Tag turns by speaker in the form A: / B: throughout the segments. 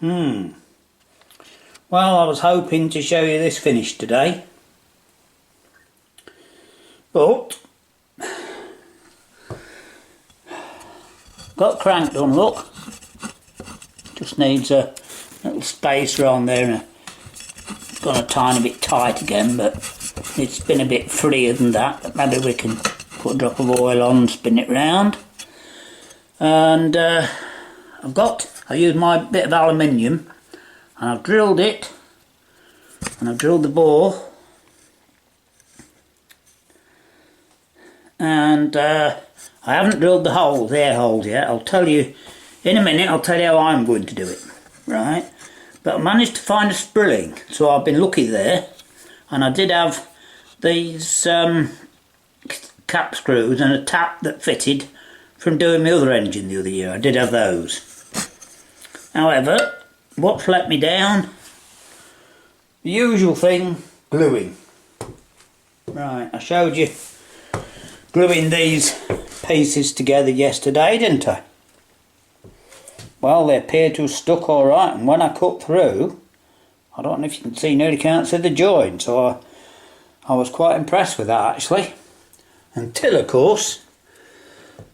A: Well, I was hoping to show you this finish today, but got the crank done, look. Just needs a little spacer on there and it's gone a tiny bit tight again, but it's been a bit freer than that. But maybe we can put a drop of oil on and spin it round. And I used my bit of aluminium and I've drilled it, and I've drilled the bore, and I haven't drilled the holes, the air holes yet. I'll tell you in a minute, I'll tell you how I'm going to do it, right? But I managed to find a sprilling, so I've been lucky there, and I did have these cap screws and a tap that fitted from doing my other engine the other year. I did have those. However, what's let me down? The usual thing, gluing. Right, I showed you gluing these pieces together yesterday, didn't I? Well, they appear to have stuck alright, and when I cut through, I don't know if you can see, nearly can't see the joint, so I was quite impressed with that actually. Until, of course,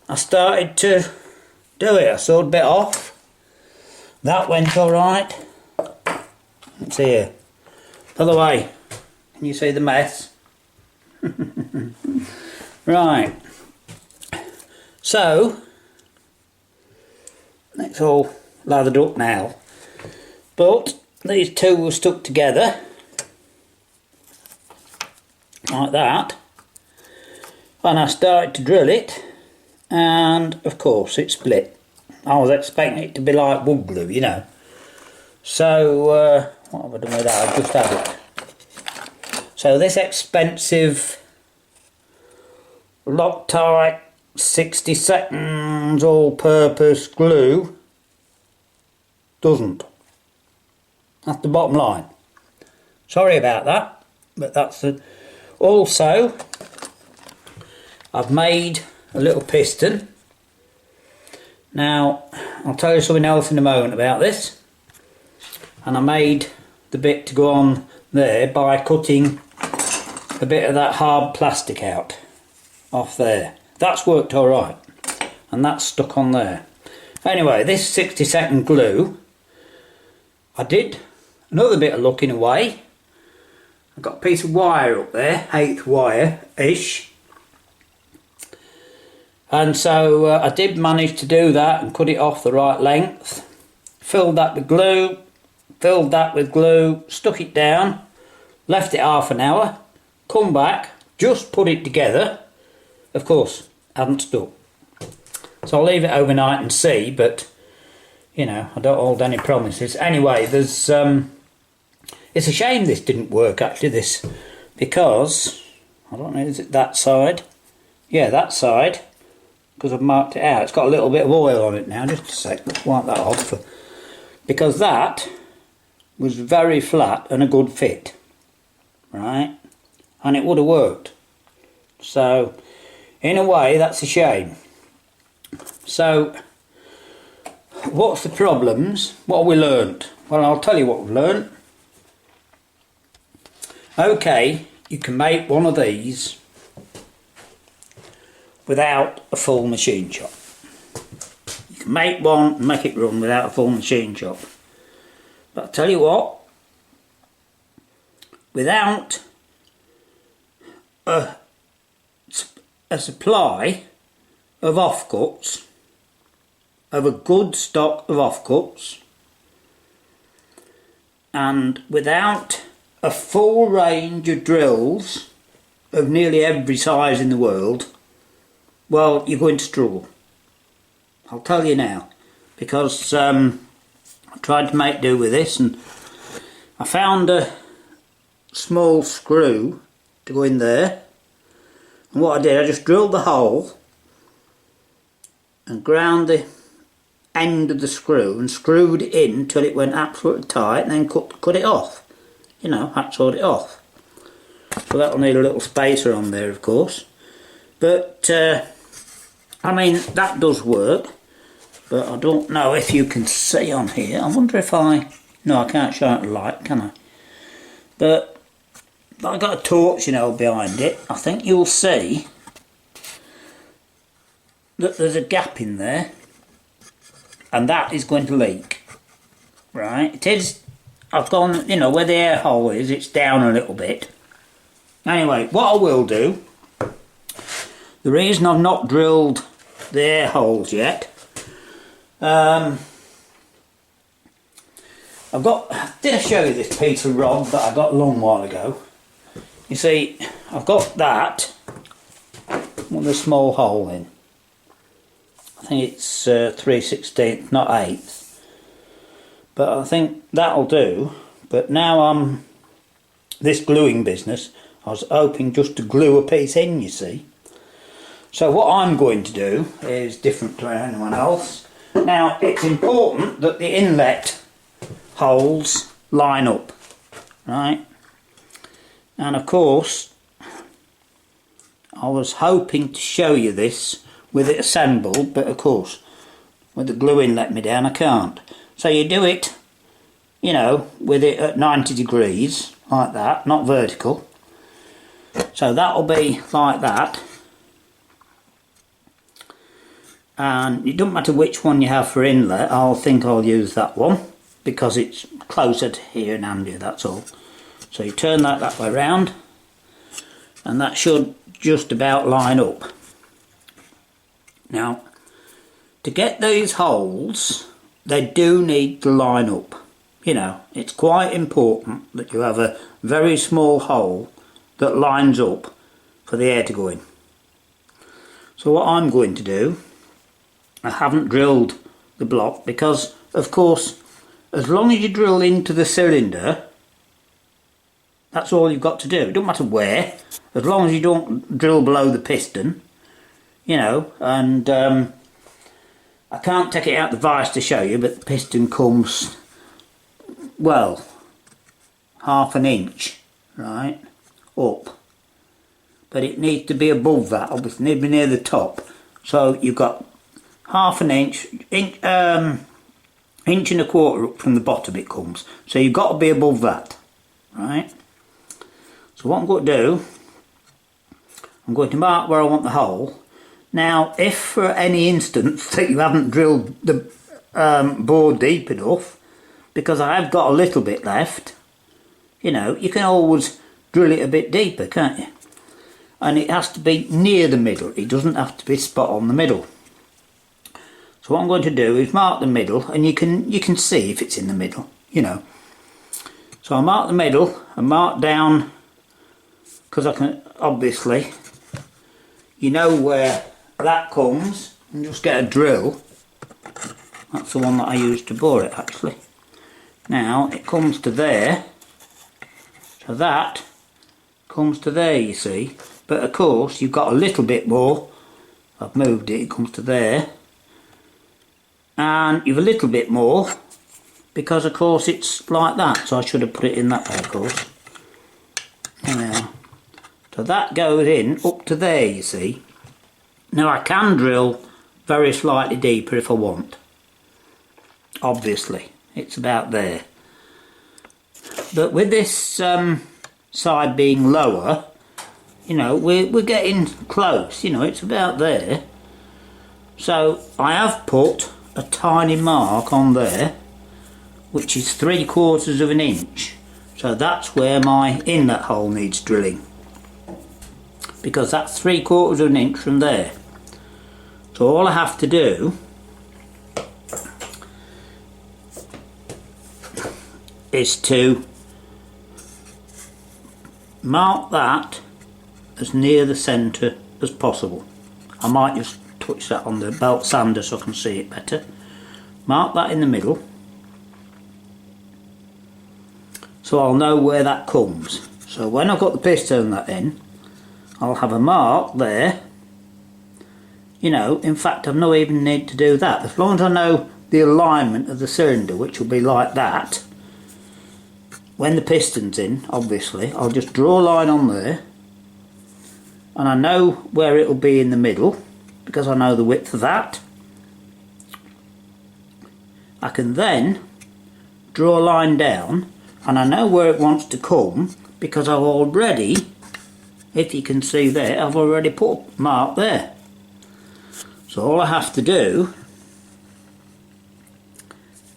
A: I started to do it. I sawed a bit off. That went alright. Let's see here. By the way, can you see the mess? Right. So, it's all lathered up now. But these two were stuck together like that. And I started to drill it, and of course it split. I was expecting it to be like wood glue, you know. So, what have I done with that? I've just had it. So this expensive Loctite 60 seconds all-purpose glue doesn't. That's the bottom line. Sorry about that, but that's the... Also, I've made a little piston. Now, I'll tell you something else in a moment about this. And I made the bit to go on there by cutting a bit of that hard plastic out off there. That's worked alright, and that's stuck on there. Anyway, this 60-second glue, I did another bit of looking away. I've got a piece of wire up there, 8th wire-ish. And so I did manage to do that and cut it off the right length. Filled that with glue, stuck it down, left it half an hour, come back, just put it together. Of course, hadn't stuck. So I'll leave it overnight and see, but, you know, I don't hold any promises. Anyway, there's, it's a shame this didn't work, actually, this, because, I don't know, is it that side? Yeah, that side. Because I've marked it out. It's got a little bit of oil on it now. Just a sec, let's wipe that off. Because that was very flat and a good fit. Right? And it would have worked. So, in a way, that's a shame. So, what's the problems? What have we learnt? Well, I'll tell you what we've learnt. Okay, you can make one of these without a full machine shop. You can make one and make it run without a full machine shop. But I'll tell you what, without a supply of offcuts, of a good stock of offcuts, and without a full range of drills of nearly every size in the world, well, you're going to struggle. I'll tell you now, because I tried to make do with this, and I found a small screw to go in there, and what I did, I just drilled the hole and ground the end of the screw and screwed it in till it went absolutely tight, and then cut it off. You know, hacksawed it off. So that'll need a little spacer on there, of course. But I mean, that does work. but I don't know if you can see on here. I wonder if no, I can't show it light, can I? But if I got a torch, you know, behind it, I think you'll see that there's a gap in there, and that is going to leak. Right, it is. I've gone, you know, where the air hole is, it's down a little bit. Anyway, what I will do, the reason I've not drilled the air holes yet, did I show you this piece of rod that I got a long while ago? You see, I've got that with a small hole in. I think it's 3/16, not 1/8. But I think that'll do. But now this gluing business, I was hoping just to glue a piece in, you see. So what I'm going to do is different to anyone else. Now, it's important that the inlet holes line up, right? And of course, I was hoping to show you this with it assembled, but of course, with the gluing let me down, I can't. So you do it, you know, with it at 90 degrees, like that, not vertical. So that'll be like that. And it doesn't matter which one you have for inlet, I'll use that one, because it's closer to here and handier, that's all. So you turn that way round, and that should just about line up. Now, to get these holes, they do need to line up. You know, it's quite important that you have a very small hole that lines up for the air to go in. So what I'm going to do, I haven't drilled the block because, of course, as long as you drill into the cylinder, that's all you've got to do. It doesn't matter where, as long as you don't drill below the piston, you know. And I can't take it out the vise to show you, but the piston comes, well, 1/2 inch, right, up. But it needs to be above that, obviously, needs to be near the top. So you've got 1/2 inch, inch and a quarter up from the bottom it comes. So you've got to be above that, right? So what I'm going to do, I'm going to mark where I want the hole. Now, if for any instance that you haven't drilled the bore deep enough, because I have got a little bit left, you know, you can always drill it a bit deeper, can't you? And it has to be near the middle, it doesn't have to be spot on the middle. So what I'm going to do is mark the middle, and you can see if it's in the middle, you know. So I mark the middle and mark down, because I can, obviously, you know where that comes, and just get a drill. That's the one that I used to bore it, actually. Now it comes to there, so that comes to there, you see. But of course you've got a little bit more. I've moved it, it comes to there, and you've a little bit more because of course it's like that, so I should have put it in that way, of course. Now, so that goes in up to there, you see. Now I can drill very slightly deeper if I want. Obviously, it's about there. But with this side being lower, you know, we're getting close, you know, it's about there. So I have put a tiny mark on there, which is 3/4 inch. So that's where my inlet hole needs drilling, because that's 3/4 inch from there. So all I have to do is to mark that as near the centre as possible. I might just touch that on the belt sander so I can see it better. Mark that in the middle, so I'll know where that comes. So when I've got the piston and that in, I'll have a mark there. You know, in fact I've no even need to do that. As long as I know the alignment of the cylinder, which will be like that, when the piston's in, obviously, I'll just draw a line on there, and I know where it'll be in the middle, because I know the width of that. I can then draw a line down, and I know where it wants to come because I've already, if you can see there, I've already put a mark there. So all I have to do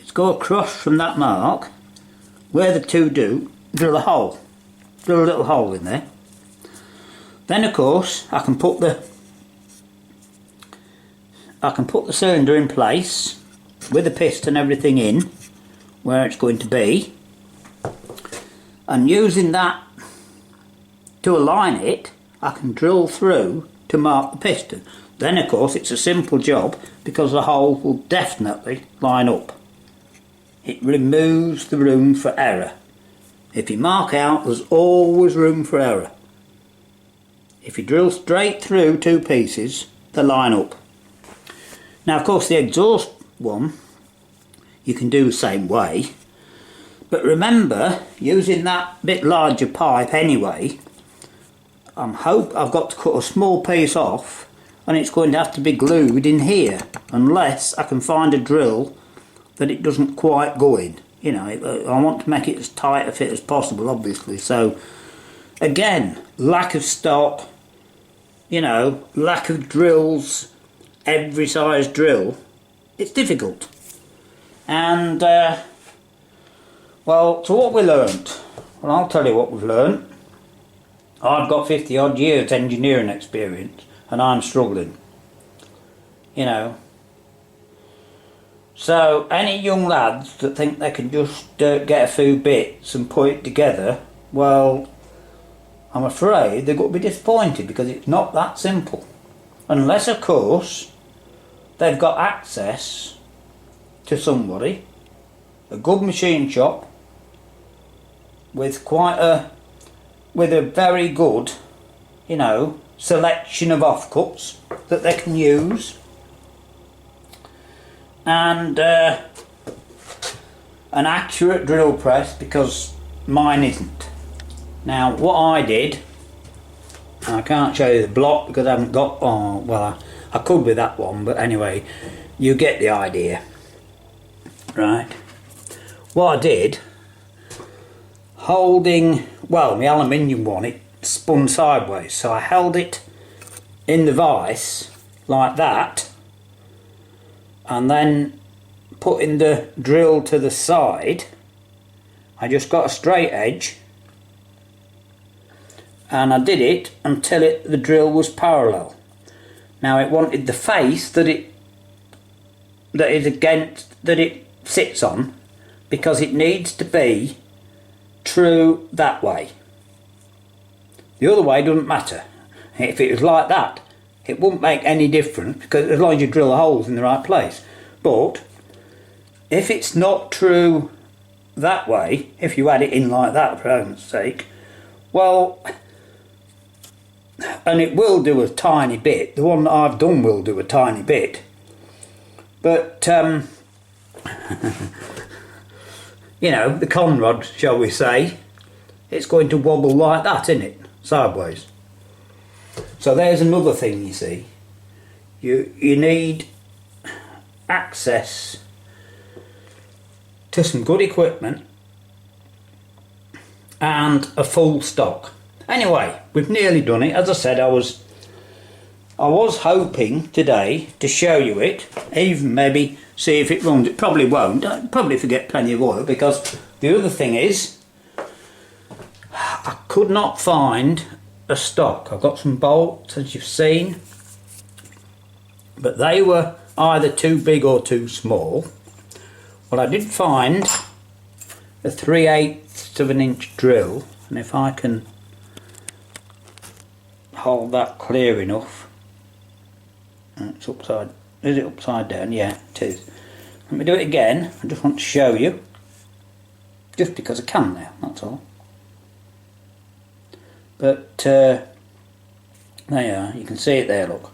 A: is go across from that mark where the two do, drill a hole, drill a little hole in there. Then of course I can put the cylinder in place with the piston, everything in where it's going to be, and using that to align it, I can drill through to mark the piston. Then of course it's a simple job because the hole will definitely line up. It removes the room for error. If you mark out, there's always room for error. If you drill straight through two pieces, they line up. Now of course the exhaust one you can do the same way, but remember, using that bit larger pipe anyway, I've got to cut a small piece off, and it's going to have to be glued in here unless I can find a drill that it doesn't quite go in. You know, I want to make it as tight a fit as possible, obviously. So again, lack of stock, you know, lack of drills, every size drill, it's difficult. And well, so what we learnt? Well, I'll tell you what we've learnt. I've got 50 odd years engineering experience and I'm struggling, you know. So any young lads that think they can just get a few bits and put it together, well, I'm afraid they're going to be disappointed because it's not that simple. Unless of course they've got access to somebody, a good machine shop with with a very good, you know, selection of offcuts that they can use, and an accurate drill press, because mine isn't. Now what I did, and I can't show you the block because I haven't got, oh well, I could with that one, but anyway, you get the idea. Right, what I did, holding, well, my aluminium one, it spun sideways, so I held it in the vise like that, and then putting the drill to the side, I just got a straight edge, and I did it until the drill was parallel. Now it wanted the face that it sits on, because it needs to be true that way. The other way doesn't matter. If it was like that, it wouldn't make any difference, because as long as you drill the holes in the right place. But if it's not true that way, if you had it in like that for argument's sake, well, and it will do a tiny bit, the one that I've done will do a tiny bit, but you know, the con rod, shall we say, it's going to wobble like that, isn't it? Sideways. So there's another thing, you see. You need access to some good equipment and a full stock. Anyway, we've nearly done it. As I said, I was hoping today to show you it, even maybe see if it runs. It probably won't. I'll probably forget plenty of oil, because the other thing is I could not find a stock. I've got some bolts, as you've seen, but they were either too big or too small. Well, I did find a 3/8 of an inch drill, and if I can hold that clear enough, it's upside, is it upside down? Yeah, it is. Let me do it again. I just want to show you, just because I can now, that's all. But there you are, you can see it there, look.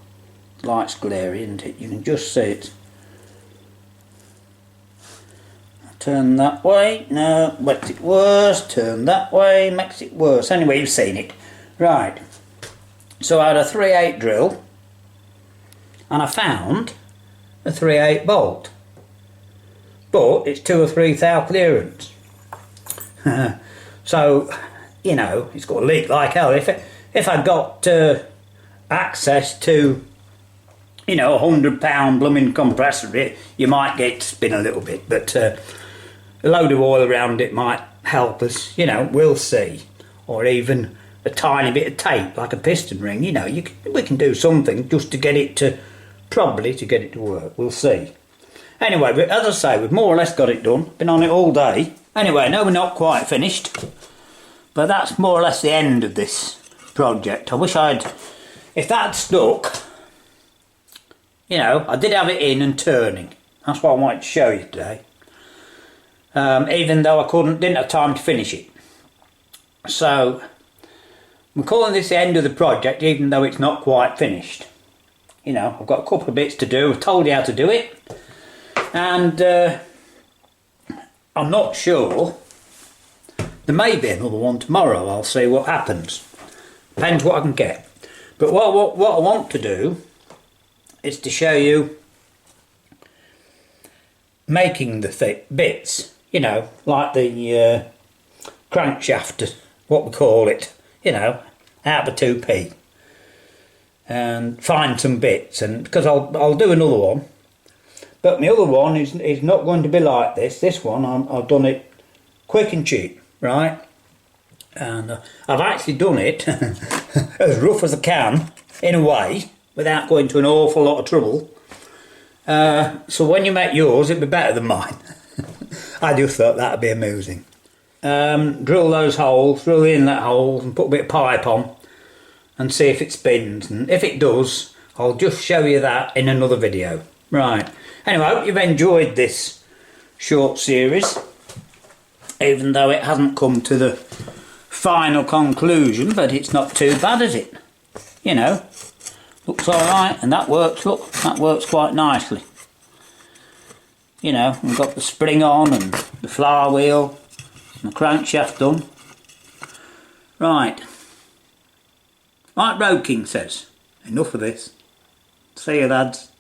A: The light's glary, isn't it? You can just see it. Turn that way, no, makes it worse. Turn that way, makes it worse. Anyway, you've seen it. Right, so I had a 3/8 drill, and I found a 3/8 bolt. but it's 2 or 3 thou clearance. So, you know, it's got a leak like hell. If I got access to, you know, a £100 blooming compressor, you might get it to spin a little bit, but a load of oil around it might help us, you know, we'll see. Or even a tiny bit of tape, like a piston ring, you know, we can do something just to get it to, probably to get it to work, we'll see. Anyway, but as I say, we've more or less got it done, been on it all day. Anyway, no, we're not quite finished, but that's more or less the end of this project. I wish if that had stuck, you know, I did have it in and turning. That's what I wanted to show you today. Even though I didn't have time to finish it. So, I'm calling this the end of the project, even though it's not quite finished. You know, I've got a couple of bits to do. I've told you how to do it. And I'm not sure. There may be another one tomorrow. I'll see what happens. Depends what I can get. But what I want to do is to show you making the thick bits. You know, like the crankshaft, what we call it. You know, out of a 2p. And find some bits. And because I'll do another one. But my other one is not going to be like this. This one, I've done it quick and cheap, right? And I've actually done it as rough as I can, in a way, without going to an awful lot of trouble. So when you make yours, it'll be better than mine. I just thought that'd be amusing. Drill those holes, drill the inlet holes, and put a bit of pipe on, and see if it spins. And if it does, I'll just show you that in another video. Right. Anyway, I hope you've enjoyed this short series, even though it hasn't come to the final conclusion, but it's not too bad, is it? You know, looks alright, and that works, look, that works quite nicely. You know, we've got the spring on, and the flower wheel, and the crankshaft done. Right. Like Road King says, enough of this. See you, lads.